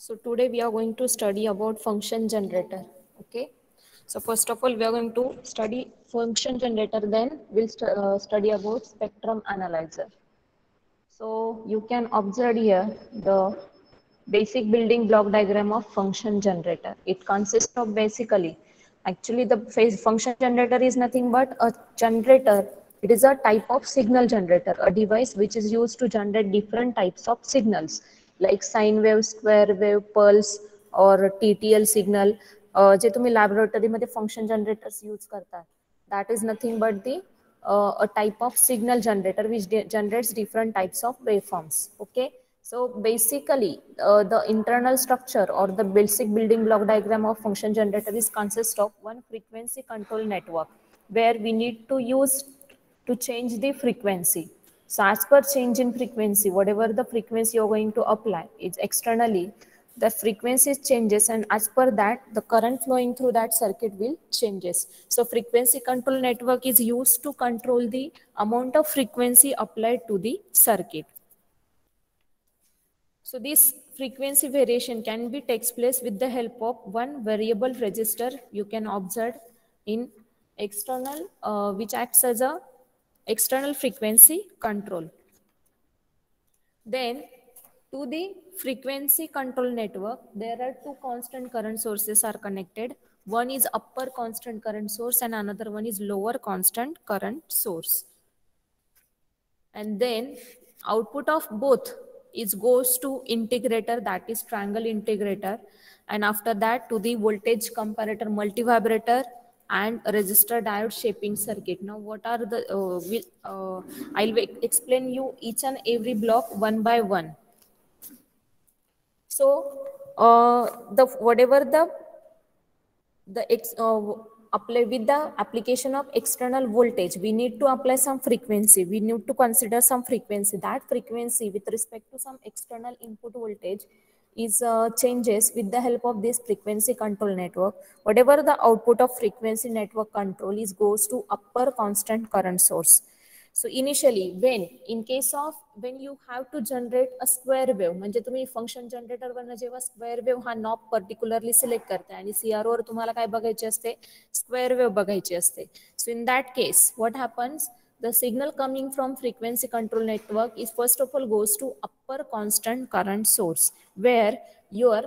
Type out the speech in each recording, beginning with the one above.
So today we are going to study about function generator. Okay. So first of all, we are going to study function generator. Then we'll study about spectrum analyzer. So you can observe here the basic building block diagram of function generator. It consists of basically, actually the function generator is nothing but a generator. It is a type of signal generator, a device which is used to generate different types of signals like sine wave, square wave, pulse or TTL signal. जे तुम्ही लॅबोरेटरीमध्ये function generators use करतात, that is nothing but the a type of signal generator which generates different types of waveforms. Okay, so basically the internal structure or the basic building block diagram of function generator is consist of one frequency control network where we need to use to change the frequency. So as per change in frequency, whatever the frequency you're going to apply is externally, the frequency changes, and as per that the current flowing through that circuit will changes. So frequency control network is used to control the amount of frequency applied to the circuit. So this frequency variation can be takes place with the help of one variable resistor you can observe in external which acts as a external frequency control. Then to the frequency control network, there are two constant current sources are connected. One is upper constant current source and another one is lower constant current source. And then output of both is goes to integrator, that is triangle integrator, and after that to the voltage comparator multivibrator and resistor diode shaping circuit. Now what are the I'll explain you each and every block one by one. So the whatever the apply with the application of external voltage, we need to apply some frequency, we need to consider some frequency. That frequency with respect to some external input voltage is changes with the help of this frequency control network. Whatever the output of frequency network control is goes to upper constant current source. So initially in case of when you have to generate a square wave, म्हणजे तुम्ही function generator वरनं जेव्हा square wave हा knob particularly select करताय आणि CR वर तुम्हाला काय बघायचे असते, स्क्वेअर वेव्ह बघायची असते. So in that case what happens, the signal coming from frequency control network is first of all goes to upper constant current source where your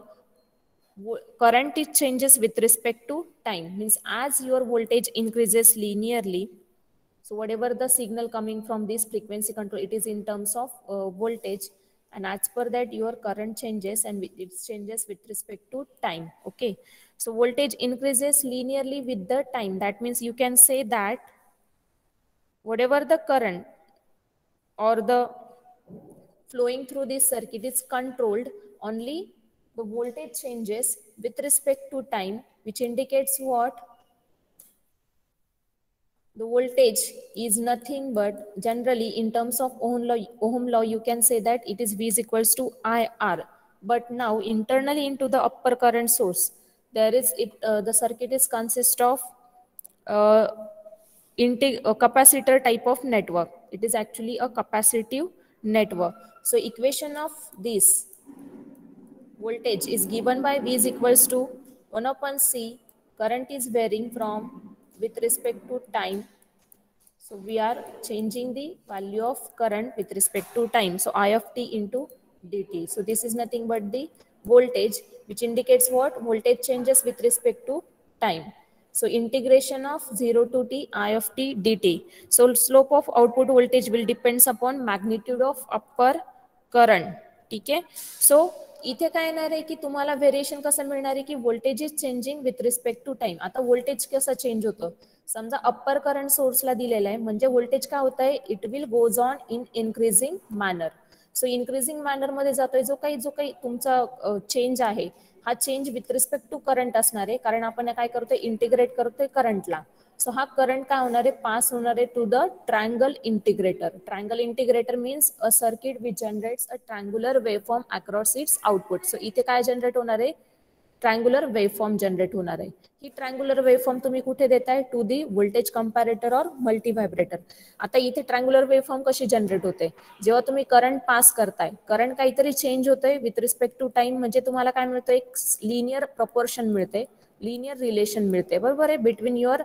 current it changes with respect to time, means as your voltage increases linearly. So whatever the signal coming from this frequency control, it is in terms of voltage, and as per that your current changes and it changes with respect to time. Okay, so voltage increases linearly with the time. That means you can say that whatever the current or the flowing through this circuit is controlled, only the voltage changes with respect to time, which indicates what? The voltage is nothing but generally in terms of Ohm law, you can say that it is V is equals to IR. But now internally into the upper current source, there is the circuit is consist of capacitor type of network. It is actually a capacitive network. So equation of this voltage is given by V is equals to 1 upon C. Current is varying from with respect to time. So we are changing the value of current with respect to time. So I of t into dt. So this is nothing but the voltage, which indicates what? Voltage changes with respect to time. So integration of 0 to t I of t dt. So slope of output voltage will depends upon magnitude of upper current. ठीक आहे. सो इथे काय येणार आहे की तुम्हाला variation कसं मिळणार आहे की voltage is changing with respect to time. आता व्होल्टेज कसं चेंज होतं, समजा अप्पर करंट सोर्सला दिलेला आहे म्हणजे व्होल्टेज काय होत आहे, it will goes on in increasing manner. So increasing manner मध्ये जातोय जो काही तुमचा चेंज आहे हा change with respect to current असणार आहे, कारण आपण काय करतोय इंटिग्रेट करतोय करंटला. सो हा करंट काय होणार आहे, पास होणार आहे to the triangle integrator. Triangle integrator means a circuit which generates a triangular waveform across its output. So इथे काय जनरेट होणार आहे, ट्रायंग्युलर वेव्हफॉर्म जनरेट होणार आहे. ही ट्रायंग्युलर वेव्हफॉर्म तुम्ही कुठे देताय? टू दी व्होल्टेज कंपॅरेटर और मल्टी व्हायब्रेटर. आता इथे ट्रायंग्युलर वेव्हफॉर्म कशी जनरेट होते? जेव्हा तुम्ही करंट पास करताय, करंट काहीतरी चेंज होतंय विथ रिस्पेक्ट टू टाइम, म्हणजे तुम्हाला काय मिळतं? एक लिनियर प्रपोर्शन मिळते, लिनियर रिलेशन मिळते, बरोबर आहे, between your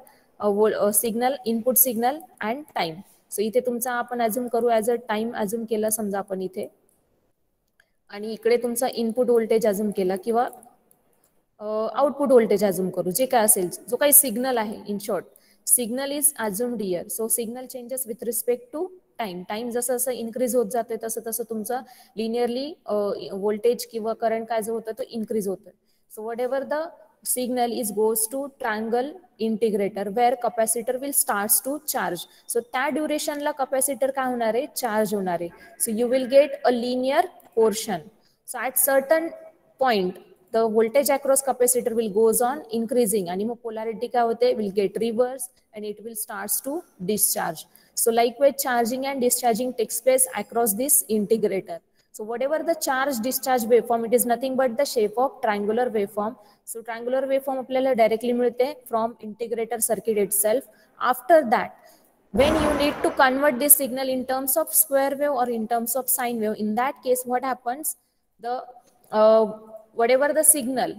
signal, input signal and time. So इथे तुमचा आपण अज्युम करू, ऍज अ टाइम अज्युम केला समजा आपण इथे, आणि इकडे तुमचा इनपुट व्होल्टेज अज्युम केला किंवा आउटपुट व्होल्टेज अज्युम करू, जे काय असेल, जो काही सिग्नल आहे. In short, signal is assumed here. So signal changes with respect to time. Time जसं जसं इन्क्रीज होत जाते तसं तसं तुमचं लिनियरली व्होल्टेज किंवा करंट काय जो होतं तो इन्क्रीज होतं. So what ever the signal is goes to triangle integrator where capacitor will starts to charge. So त्या duration ला capacitor काय होणार आहे? चार्ज होणार आहे. So you will get a linear portion. So at certain point the voltage across capacitor will goes on increasing आणि मग polarity काय होते? Will get reverse and it will starts to discharge. So likewise charging and discharging takes place across this integrator. So whatever the charge discharge waveform, it is nothing but the shape of triangular waveform. So triangular waveform आपल्याला directly मिळते from integrator circuit itself. After that, when you need to convert this signal in terms of square wave or in terms of sine wave, in that case what happens? The whatever the signal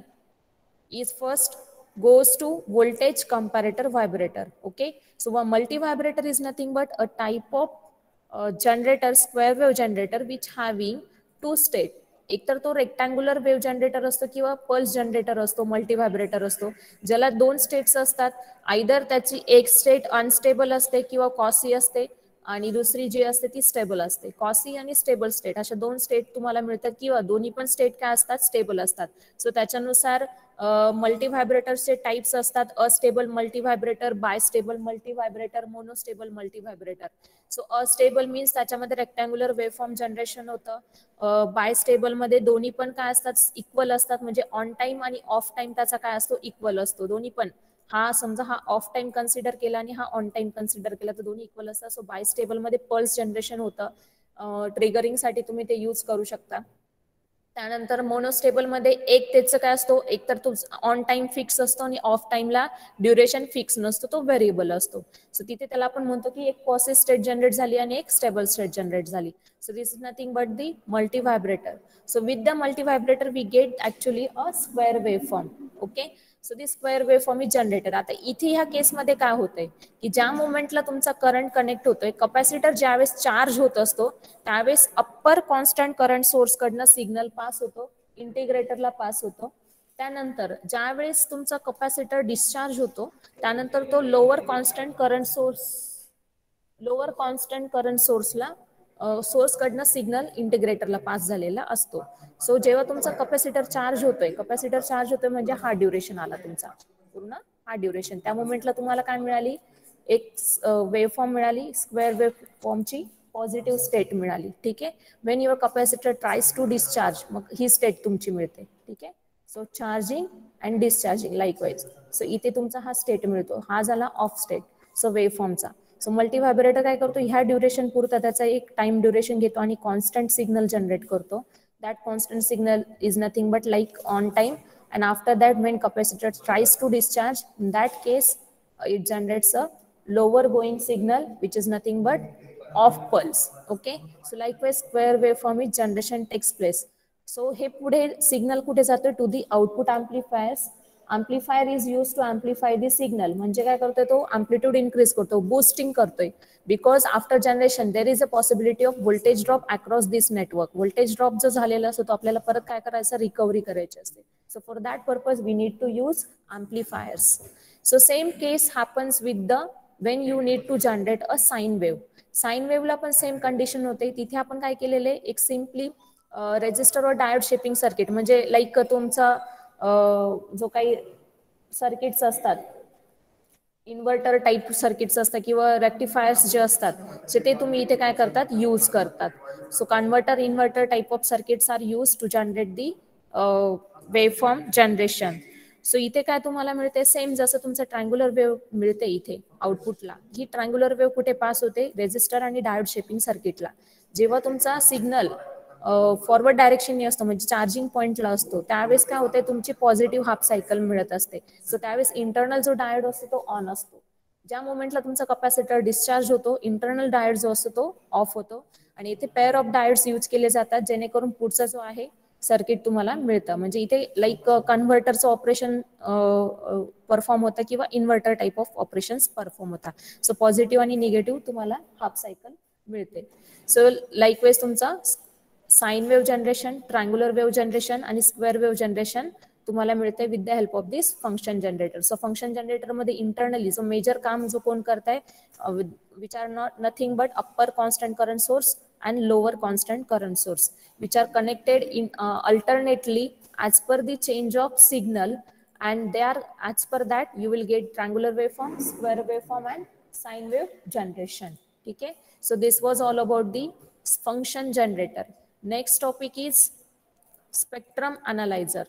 is first goes to voltage comparator vibrator. Okay, so a multi vibrator is nothing but a type of generator, square wave generator, which having two state. एक तर तो rectangular wave generator असतो किंवा pulse generator असतो, multi vibrator असतो, ज्याला दोन states असतात. आयदर त्याची एक स्टेट अनस्टेबल असते किंवा कॉसी असते आणि दुसरी जी असते ती स्टेबल असते. कॉसी आणि स्टेबल स्टेट अशा दोन स्टेट तुम्हाला मिळतात किंवा दोन्ही पण स्टेट काय असतात? स्टेबल असतात. सो त्याच्यानुसार मल्टी व्हायब्रेटरचे टाइप्स असतात. Astable multivibrator, bistable multivibrator, monostable multivibrator. So astable means त्याच्यामध्ये रेक्टँग्युलर वेव्हफॉर्म जनरेशन होतं. बायस्टेबल मध्ये दोन्ही पण काय असतात? इक्वल असतात, म्हणजे ऑन टाइम आणि ऑफ टाइम त्याचा काय असतो? इक्वल असतो. दोन्ही पण, हा समजा हा ऑफ टाइम कन्सिडर केला आणि हा ऑन टाइम कन्सिडर केला तर दोन्ही इक्वल असतात. सो बायस्टेबल मध्ये पल्स जनरेशन होतं. ट्रिगरिंग साठी तुम्ही ते यूज करू शकता. त्यानंतर मोनोस्टेबल मध्ये एक त्याचं काय असतो? एक तर तो ऑन टाइम फिक्स असतो आणि ऑफ टाइमला ड्युरेशन फिक्स नसतो, तो व्हेरिएबल असतो. सो तिथे त्याला आपण म्हणतो की एक कॉसी स्टेट जनरेट झाली आणि एक स्टेबल स्टेट जनरेट झाली. So this is nothing but the multi vibrator. So with the multi vibrator we get actually a square waveform. Okay, so this square waveform is generated. आता इथे ह्या case मध्ये काय होतंय की ज्या मोमेंटला तुमचा करंट कनेक्ट होतोय, कॅपॅसिटर ज्यावेळेस चार्ज होत असतो त्यावेळेस अप्पर कॉन्स्टंट करंट सोर्स कडनं सिग्नल पास होतो, इंटिग्रेटरला पास होतो. त्यानंतर ज्यावेळेस तुमचा कॅपॅसिटर डिस्चार्ज होतो त्यानंतर तो लोअर कॉन्स्टंट करंट सोर्सला सोर्स कडनं सिग्नल इंटिग्रेटरला पास झालेला असतो. सो जेव्हा तुमचा कॅपॅसिटर चार्ज होतोय म्हणजे हा ड्युरेशन आला तुमचा पूर्ण, हा ड्युरेशन. त्या मोमेंटला तुम्हाला काय मिळाली? एक वेव्हफॉर्म मिळाली, स्क्वेअर वेव्हफॉर्मची पॉझिटिव्ह स्टेट मिळाली. ठीक आहे. When your capacitor tries to discharge, मग ही स्टेट तुमची मिळते. ठीक आहे. So charging and discharging likewise. So इथे तुमचा हा स्टेट मिळतो, हा झाला ऑफ स्टेट सो वेव्हफॉर्मचा. सो मल्टी व्हायब्रेटर काय करतो? ह्या ड्युरेशन पुरता त्याचा एक टाइम ड्युरेशन घेतो आणि कॉन्स्टंट सिग्नल जनरेट करतो. That constant signal is nothing but like on time. And after that, when capacitor tries to discharge, in that case it generates a lower going signal which is nothing but off pulse. Okay, so likewise square waveform is generation takes place. So हे पुढे signal कुठे जातो? To the output amplifiers. Amplifier is use to amplify the signal. म्हणजे काय करतोय तो? Amplitude increase करतो, boosting करतोय. Because after generation there is a possibility of voltage drop across this network. Voltage drop जो झालेला असतो तो आपल्याला परत काय करायचं? रिकव्हरी करायची असते. So for that purpose we need to use amplifiers. So same case happens with the when you need to generate a sine wave. Sine wave ला पण सेम कंडिशन होते. तिथे आपण काय केलेले? एक सिम्पली रेजिस्टर और डायोड शेपिंग सर्किट, म्हणजे like तुमचा जो काही सर्किट्स असतात, इन्व्हर्टर टाईप सर्किट्स असतात किंवा रेक्टिफायर्स जे असतात ते तुम्ही इथे काय करतात? यूज करतात. So converter, inverter type of circuits are use to generate the waveform generation. So इथे काय तुम्हाला मिळते? सेम जसं तुमचं ट्रायंग्युलर वेव्ह मिळते इथे आउटपुटला, ही ट्रायंग्युलर वेव्ह कुठे पास होते? रेजिस्टर आणि डायोड शेपिंग सर्किटला. जेव्हा तुमचा सिग्नल फॉरवर्ड डायरेक्शनने असतो, म्हणजे चार्जिंग पॉईंटला असतो, त्यावेळेस काय होते, तुमची पॉझिटिव्ह हाफ सायकल मिळत असते. सो त्यावेळेस इंटरनल जो डायोड असतो तो ऑन असतो. ज्या मोमेंटला तुमचा कपॅसिटर डिस्चार्ज होतो, इंटरनल डायोड जो असतो तो ऑफ होतो, आणि इथे पेअर ऑफ डायोड्स यूज केले जातात, जेणेकरून पुढचा जो आहे सर्किट तुम्हाला मिळतं. म्हणजे इथे लाईक कन्व्हर्टरचं ऑपरेशन परफॉर्म होतं किंवा inverter type of operations perform होतात. सो पॉझिटिव्ह आणि निगेटिव्ह तुम्हाला हाफ सायकल मिळते. सो लाईकवेज तुमचा sine wave generation, triangular wave generation आणि स्क्वेअर वेव्ह जनरेशन तुम्हाला मिळते with the help of this function generator. So function generator मध्ये internally जो मेजर काम जो कोण करताय, which are not nothing but upper constant current source and lower constant current source, which are connected in alternately as per the change of signal, and they are, as per that you will get triangular waveform, square waveform and sine wave generation. Okay, so this was all about the function generator. Next topic is spectrum analyzer.